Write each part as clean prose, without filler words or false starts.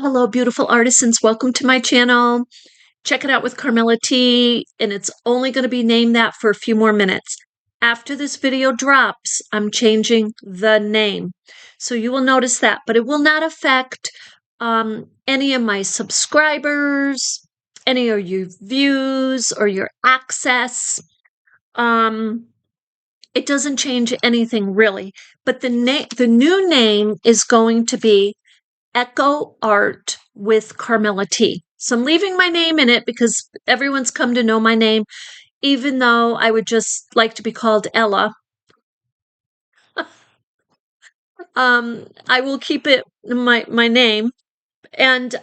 Hello, beautiful artisans. Welcome to my channel. Check it out with Carmella-T, and it's only going to be named that for a few more minutes. After this video drops, I'm changing the name. So you will notice that, but it will not affect any of my subscribers, any of your views, or your access. It doesn't change anything really, but the new name is going to be Echo Art with Carmella-T. So I'm leaving my name in it because everyone's come to know my name, even though I would just like to be called Ella. I will keep it my name. And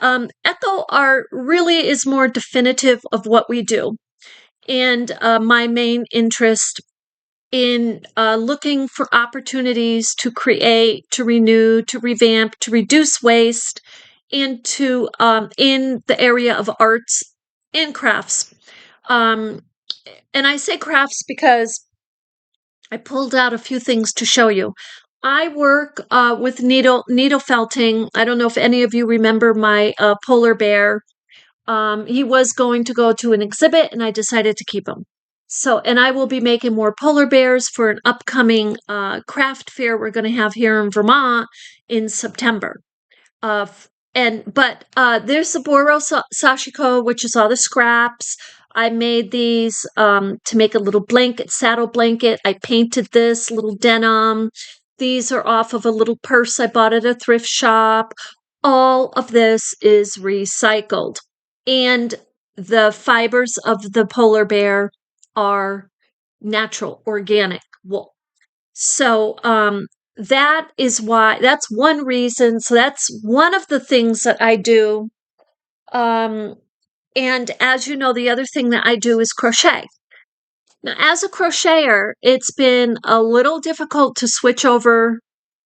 Echo Art really is more definitive of what we do. And my main interest in looking for opportunities to create, to renew, to revamp, to reduce waste, and to in the area of arts and crafts. And I say crafts because I pulled out a few things to show you. I work with needle felting. I don't know if any of you remember my polar bear. He was going to go to an exhibit, and I decided to keep him. So, and I will be making more polar bears for an upcoming craft fair we're going to have here in Vermont in September. But there's the Boro Sashiko, which is all the scraps. I made these to make a little blanket, saddle blanket. I painted this little denim. These are off of a little purse I bought at a thrift shop. All of this is recycled. And the fibers of the polar bear are natural, organic wool. So that is why, that's one reason. So that's one of the things that I do. And as you know, the other thing that I do is crochet. Now, as a crocheter, it's been a little difficult to switch over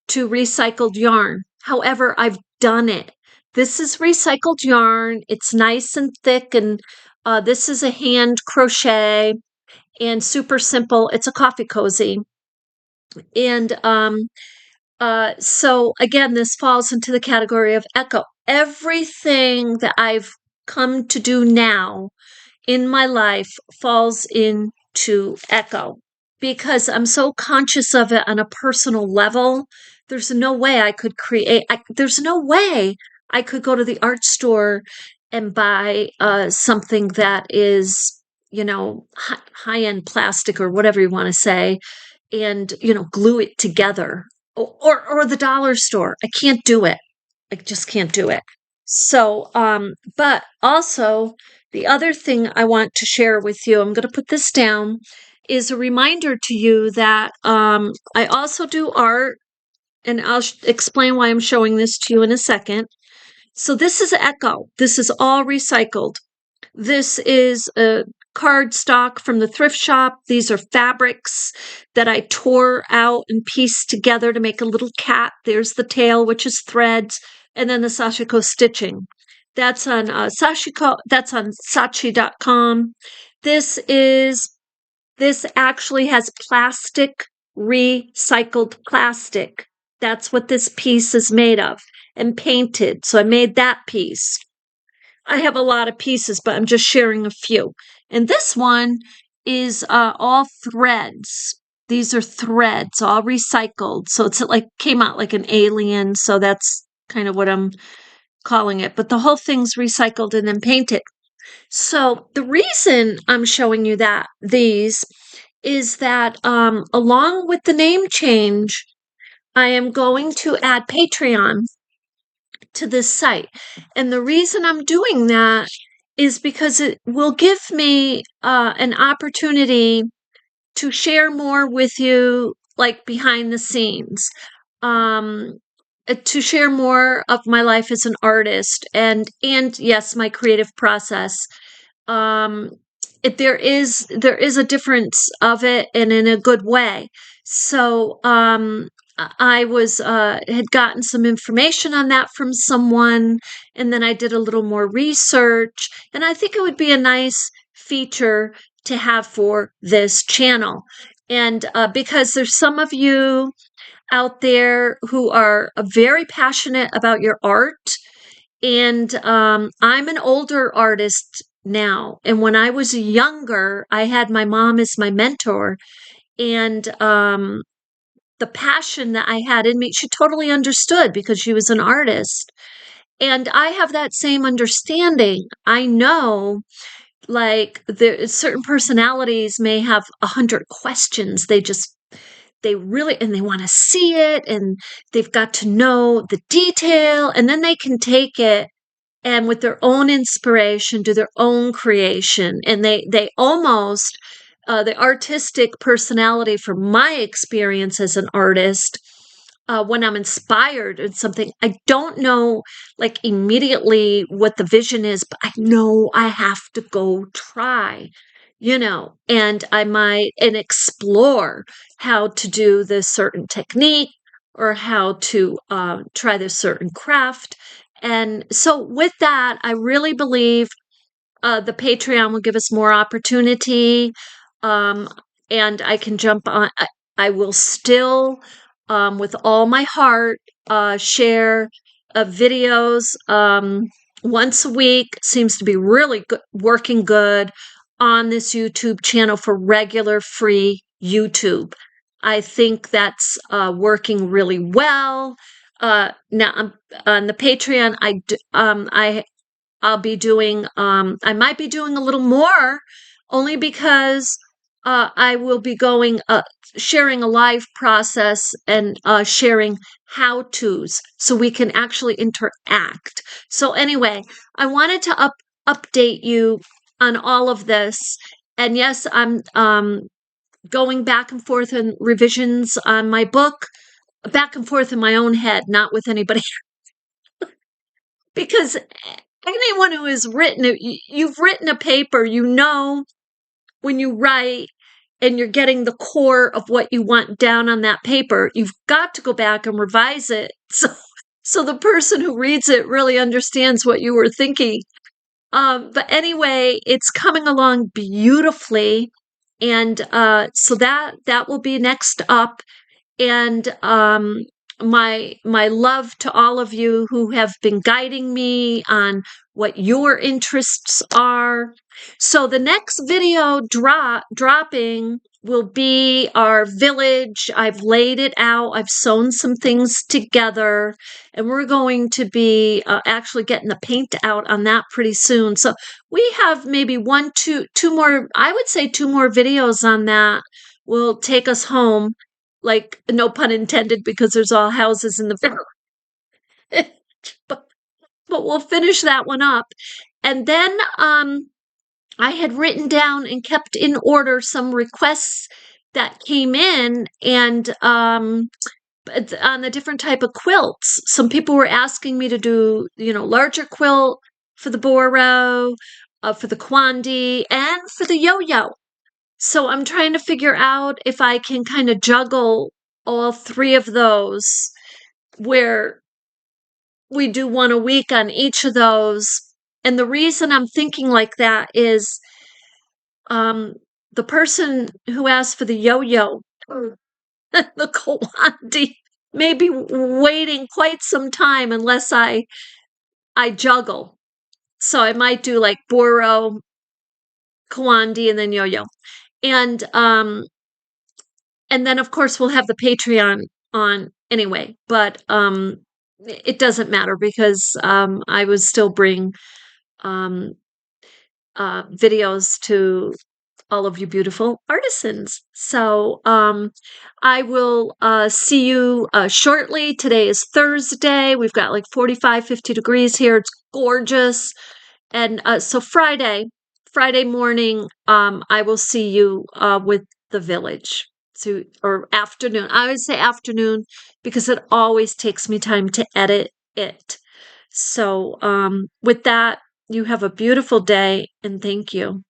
to recycled yarn. However, I've done it. This is recycled yarn. It's nice and thick, and this is a hand crochet and super simple. It's a coffee cozy. And so again, this falls into the category of echo. Everything that I've come to do now in my life falls into echo because I'm so conscious of it on a personal level. There's no way I could there's no way I could go to the art store and buy something that is, high-end plastic or whatever you want to say, and, glue it together. Or the dollar store. I can't do it. I just can't do it. So, but also the other thing I want to share with you, I'm going to put this down, is a reminder to you that I also do art, and I'll explain why I'm showing this to you in a second. So this is Echo. This is all recycled. This is a cardstock from the thrift shop. These are fabrics that I tore out and pieced together to make a little cat. There's the tail, which is threads, and then the sashiko stitching. That's on Sashiko. That's on Sachi.com. This actually has plastic, recycled plastic. That's what this piece is made of, and painted. So I made that piece. I have a lot of pieces, but I'm just sharing a few. And this one is all threads. These are threads, all recycled. So it's like came out like an alien. So that's kind of what I'm calling it. But the whole thing's recycled and then painted. So the reason I'm showing you these is that along with the name change, I am going to add Patreon to this site. And the reason I'm doing that is because it will give me an opportunity to share more with you, like behind the scenes, to share more of my life as an artist, and yes, my creative process. There is a difference of it, and in a good way. So I had gotten some information on that from someone, and then I did a little more research, and I think it would be a nice feature to have for this channel. And because there's some of you out there who are very passionate about your art, And I'm an older artist now. And when I was younger, I had my mom as my mentor. And the passion that I had in me, she totally understood because she was an artist. And I have that same understanding. I know, like, there certain personalities may have 100 questions. They really, and they want to see it, and they've got to know the detail, and then they can take it and with their own inspiration do their own creation, and they almost the artistic personality from my experience as an artist, when I'm inspired in something, I don't know like immediately what the vision is, but I know I have to go try, and I might and explore how to do this certain technique or how to try this certain craft. And so, with that, I really believe the Patreon will give us more opportunity, um, and I can jump on. I will still, with all my heart, share videos once a week. Seems to be really good, working good on this YouTube channel for regular free YouTube. I think that's working really well. Now on the Patreon, I'll be doing, I might be doing a little more only because I will be sharing a live process and sharing how to's so we can actually interact. So, anyway, I wanted to update you on all of this. And yes, I'm going back and forth in revisions on my book, back and forth in my own head, not with anybody, because anyone who has written it, you've written a paper, when you write and you're getting the core of what you want down on that paper, you've got to go back and revise it. So the person who reads it really understands what you were thinking. But anyway, it's coming along beautifully. And so that will be next up. And my love to all of you who have been guiding me on what your interests are. So the next video dropping will be our village. I've laid it out. I've sewn some things together, and we're going to be actually getting the paint out on that pretty soon. So we have maybe two more, I would say 2 more videos on that will take us home, like, no pun intended, because there's all houses in the village. but, but we'll finish that one up. And then I had written down and kept in order some requests that came in, and on the different type of quilts. Some people were asking me to do, larger quilt for the Boro, for the Kwandi, and for the yo-yo. So I'm trying to figure out if I can kind of juggle all 3 of those, where we do one a week on each of those. And the reason I'm thinking like that is the person who asked for the yo-yo, the Kawandi, may be waiting quite some time unless I juggle. So I might do like Boro, Kawandi, and then yo-yo. And then of course we'll have the Patreon on anyway, but it doesn't matter because I would still bring videos to all of you beautiful artisans. So I will see you shortly. Today is Thursday. We've got like 45, 50 degrees here. It's gorgeous. And so Friday morning, I will see you with the village. So, or afternoon. I always say afternoon because it always takes me time to edit it. So with that, you have a beautiful day, and thank you.